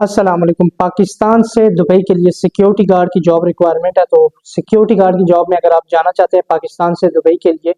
अस्सलाम वालेकुम। पाकिस्तान से दुबई के लिए सिक्योरिटी गार्ड की जॉब रिक्वायरमेंट है। तो सिक्योरिटी गार्ड की जॉब में अगर आप जाना चाहते हैं पाकिस्तान से दुबई के लिए,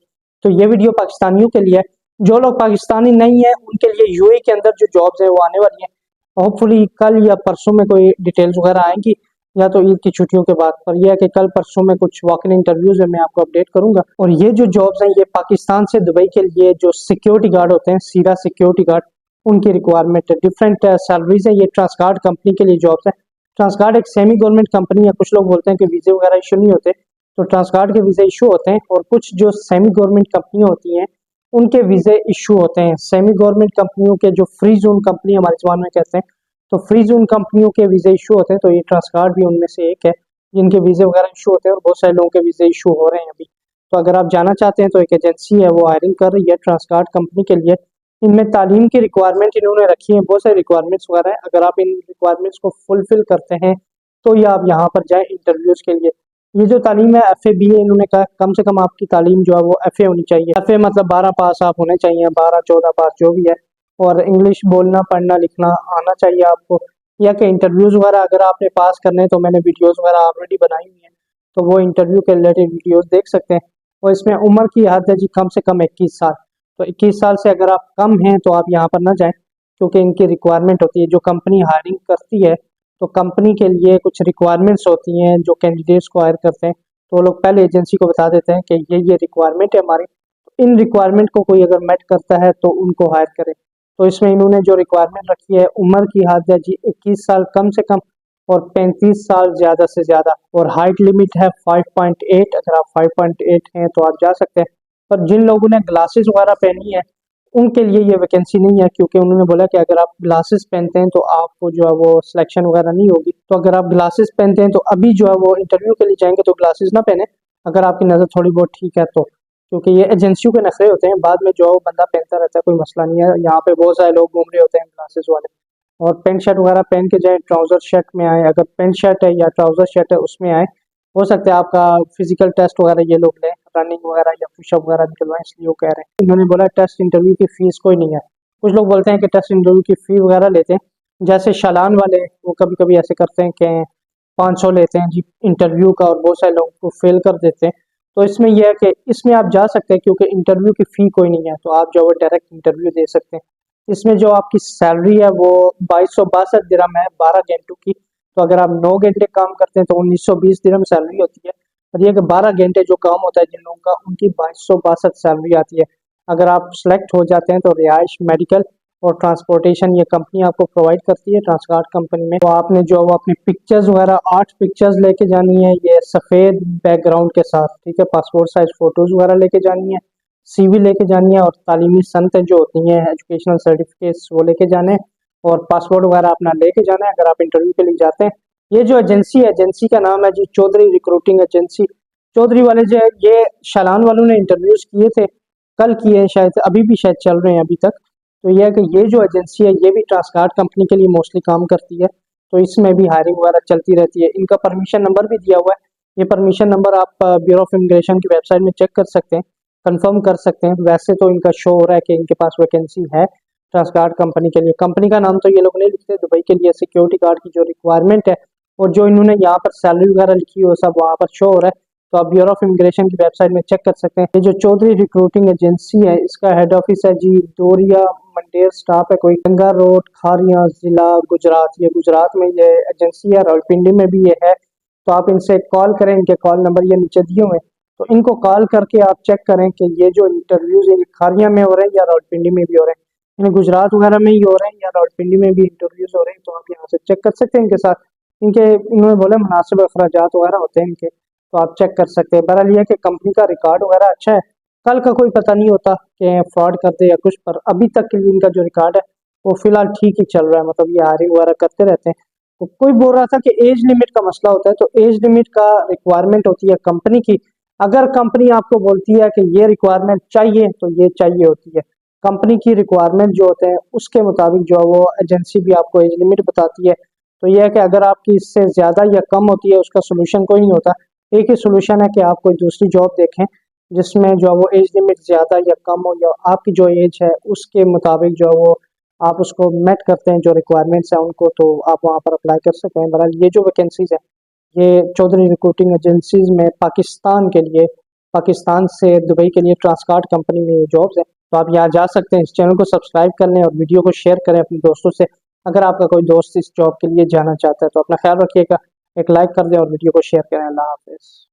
तो ये वीडियो पाकिस्तानियों के लिए है। जो लोग पाकिस्तानी नहीं है उनके लिए यूएई के अंदर जो जॉब्स है वो आने वाली हैं। होपफुली कल या परसों में कोई डिटेल्स वगैरह आएंगी, या तो ईद की छुट्टियों के बाद। पर यह है कि कल परसों में कुछ वॉक इन इंटरव्यूज है, मैं आपको अपडेट करूंगा। और ये जो जॉब्स हैं ये पाकिस्तान से दुबई के लिए जो सिक्योरिटी गार्ड होते हैं, सीधा सिक्योरिटी गार्ड, उनकी रिक्वायरमेंट है। डिफरेंट सैलरीज है। ये ट्रांसगार्ड कंपनी के लिए जॉब्स है। ट्रांसगार्ड एक सेमी गवर्नमेंट कंपनी है। कुछ लोग बोलते हैं कि वीजे वगैरह इशू नहीं होते, तो ट्रांसगार्ड के वीजे इशू होते हैं। और कुछ जो सेमी गवर्नमेंट कंपनियां होती हैं उनके वीजे इशू होते हैं। सेमी गवर्नमेंट कंपनियों के जो फ्री जोन कंपनी हमारे जबान में कहते हैं, तो फ्री जोन कंपनियों के वीजे इशू होते हैं। तो ये ट्रांसगार्ड भी उनमें से एक है जिनके वीजे वगैरह इशू होते हैं, और बहुत सारे लोगों के वीजे इशू हो रहे हैं अभी। तो अगर आप जाना चाहते हैं तो एक एजेंसी है वो हायरिंग कर रही है ट्रांसगार्ड कंपनी के लिए। इनमें तालीम की रिक्वायरमेंट इन्होंने रखी है, बहुत सारी रिक्वायरमेंट्स वगैरह है। अगर आप इन रिक्वायरमेंट्स को फुलफिल करते हैं तो ये आप यहाँ पर जाएं इंटरव्यूज के लिए। ये जो तालीम है एफ ए बी ए, इन्होंने कहा कम से कम आपकी तालीम जो है वो एफ ए होनी चाहिए। एफ ए मतलब 12 पास आप होने चाहिए, 12 14 पास जो भी है। और इंग्लिश बोलना पढ़ना लिखना आना चाहिए आपको। या कि इंटरव्यूज वगैरह अगर आपने पास करने हैं तो मैंने वीडियोज वगैरह ऑलरेडी बनाई हुई हैं, तो वो इंटरव्यू के रिलेटेड वीडियोज देख सकते हैं। और इसमें उम्र की हद है जी कम से कम 21 साल। तो 21 साल से अगर आप कम हैं तो आप यहाँ पर ना जाएं, क्योंकि इनकी रिक्वायरमेंट होती है। जो कंपनी हायरिंग करती है तो कंपनी के लिए कुछ रिक्वायरमेंट्स होती हैं जो कैंडिडेट्स को हायर करते हैं, तो वो लोग पहले एजेंसी को बता देते हैं कि ये रिक्वायरमेंट है हमारी। तो इन रिक्वायरमेंट को कोई अगर मेट करता है तो उनको हायर करें। तो इसमें इन्होंने जो रिक्वायरमेंट रखी है, उम्र की हद है जी 21 साल कम से कम, और 35 साल ज़्यादा से ज़्यादा। और हाइट लिमिट है 5.8। अगर आप 5.8 हैं तो आप जा सकते हैं। पर जिन लोगों ने ग्लासेस वगैरह पहनी है उनके लिए ये वैकेंसी नहीं है, क्योंकि उन्होंने बोला कि अगर आप ग्लासेस पहनते हैं तो आपको जो है वो सिलेक्शन वगैरह नहीं होगी। तो अगर आप ग्लासेस पहनते हैं तो अभी जो है वो इंटरव्यू के लिए जाएंगे तो ग्लासेस ना पहने, अगर आपकी नज़र थोड़ी बहुत ठीक है तो। क्योंकि ये एजेंसियों के नखरे होते हैं, बाद में जो है वो बंदा पहनता रहता है, कोई मसला नहीं है। यहाँ पे बहुत सारे लोग घूम रहे होते हैं ग्लासेस वाले। और पेंट शर्ट वगैरह पहन के जाए, ट्राउजर शर्ट में आए। अगर पेंट शर्ट है या ट्राउजर शर्ट है उसमें आए। हो सकता है आपका फिजिकल टेस्ट वगैरह ये लोग लें, रनिंग वगैरह या पुशअप वगैरह निकलवाएं, इसलिए वो कह रहे हैं। इन्होंने बोला टेस्ट इंटरव्यू की फीस कोई नहीं है। कुछ लोग बोलते हैं कि टेस्ट इंटरव्यू की फी वगैरह लेते हैं, जैसे शालान वाले वो कभी कभी ऐसे करते हैं कि 500 लेते हैं जी इंटरव्यू का, और बहुत सारे लोगों को फेल कर देते हैं। तो इसमें यह है कि इसमें आप जा सकते हैं क्योंकि इंटरव्यू की फ़ी कोई नहीं है, तो आप जो है डायरेक्ट इंटरव्यू दे सकते हैं। इसमें जो आपकी सैलरी है वो 2262 दिरहम है 12 घंटों की। तो अगर आप 9 घंटे काम करते हैं तो 1920 दिरहम सैलरी होती है। और ये कि 12 घंटे जो काम होता है जिन लोगों का, उनकी 2262 सैलरी आती है। अगर आप सेलेक्ट हो जाते हैं तो रिहाइश, मेडिकल और ट्रांसपोर्टेशन ये कंपनी आपको प्रोवाइड करती है ट्रांसगार्ड कंपनी में। तो आपने जो वो अपनी पिक्चर्स वगैरह 8 पिक्चर्स लेके जानी है, ये सफ़ेद बैकग्राउंड के साथ, ठीक है। पासपोर्ट साइज फ़ोटोज़ वगैरह लेके जानी है, सीवी लेके जानी है, और तालीमी सनतें जो होती हैं एजुकेशनल सर्टिफिकेट्स वो लेके जाने हैं, और पासपोर्ट वगैरह अपना लेके जाना है अगर आप इंटरव्यू के लिए जाते हैं। ये जो एजेंसी है, एजेंसी का नाम है जी चौधरी रिक्रूटिंग एजेंसी। चौधरी वाले जो है ये शालान वालों ने इंटरव्यूज़ किए थे, कल किए हैं शायद, अभी भी शायद चल रहे हैं अभी तक। तो यह है कि ये जो एजेंसी है ये भी ट्रांसगार्ड कंपनी के लिए मोस्टली काम करती है, तो इसमें भी हायरिंग वगैरह चलती रहती है। इनका परमिशन नंबर भी दिया हुआ है। ये परमिशन नंबर आप ब्यूरो ऑफ इमिग्रेशन की वेबसाइट में चेक कर सकते हैं, कंफर्म कर सकते हैं। वैसे तो इनका शो हो रहा है कि इनके पास वैकेंसी है ट्रांसगार्ड कंपनी के लिए। कंपनी का नाम तो ये लोग नहीं लिखते, दुबई के लिए सिक्योरिटी गार्ड की जो रिक्वायरमेंट है और जो इन्होंने यहाँ पर सैलरी वगैरह लिखी है वो सब वहाँ पर शो हो रहा है। तो आप ब्यूरो ऑफ इमिग्रेशन की वेबसाइट में चेक कर सकते हैं। ये जो चौधरी रिक्रूटिंग एजेंसी है इसका हेड ऑफिस है जी दोरिया मंडेर स्टाफ है कोई, गंगा रोड, खारियां, जिला गुजरात। ये गुजरात में ये एजेंसी है, रावलपिंडी में भी ये है। तो आप इनसे कॉल करें, इनके कॉल नंबर ये नीचे दिए हुए हैं, तो इनको कॉल करके आप चेक करें कि ये जो इंटरव्यूज है ये खारियां में हो रहे हैं या रावलपिंडी में भी हो रहे हैं। इन्हें गुजरात वगैरह में ही हो रहे हैं या रावलपिंडी में भी इंटरव्यूज हो रहे हैं, तो आप यहाँ से चेक कर सकते हैं इनके साथ। इनके इन्होंने बोला मुनासिब अखराजात वगैरह होते हैं इनके, तो आप चेक कर सकते हैं। बहरहाल ये कि कंपनी का रिकॉर्ड वगैरह अच्छा है, कल का कोई पता नहीं होता कि फ्रॉड करते या कुछ, पर अभी तक के लिए इनका जो रिकॉर्ड है वो फिलहाल ठीक ही चल रहा है। मतलब ये हायरिंग वगैरह करते रहते हैं। तो कोई बोल रहा था कि एज लिमिट का मसला होता है, तो एज लिमिट का रिक्वायरमेंट होती है कंपनी की। अगर कंपनी आपको बोलती है कि ये रिक्वायरमेंट चाहिए तो ये चाहिए होती है। कंपनी की रिक्वायरमेंट जो होते हैं उसके मुताबिक जो है वो एजेंसी भी आपको एज लिमिट बताती है। तो यह है कि अगर आपकी इससे ज़्यादा या कम होती है उसका सोल्यूशन कोई नहीं होता। एक ही सोल्यूशन है कि आप कोई दूसरी जॉब देखें जिसमें जो है वो एज लिमिट ज़्यादा या कम हो, या आपकी जो एज है उसके मुताबिक जो है वो आप उसको मेट करते हैं जो रिक्वायरमेंट्स हैं उनको, तो आप वहाँ पर अप्लाई कर सकते हैं। बहरहाल ये जो वैकेंसीज़ हैं ये चौधरी रिक्रूटिंग एजेंसीज में पाकिस्तान के लिए, पाकिस्तान से दुबई के लिए ट्रांसकार्ट कंपनी में ये जॉब्स हैं। तो आप यहाँ जा सकते हैं। इस चैनल को सब्सक्राइब कर लें और वीडियो को शेयर करें अपने दोस्तों से। अगर आपका कोई दोस्त इस जॉब के लिए जाना चाहता है तो अपना ख्याल रखिएगा, एक लाइक कर दें और वीडियो को शेयर करें। अल्लाह हाफिज़।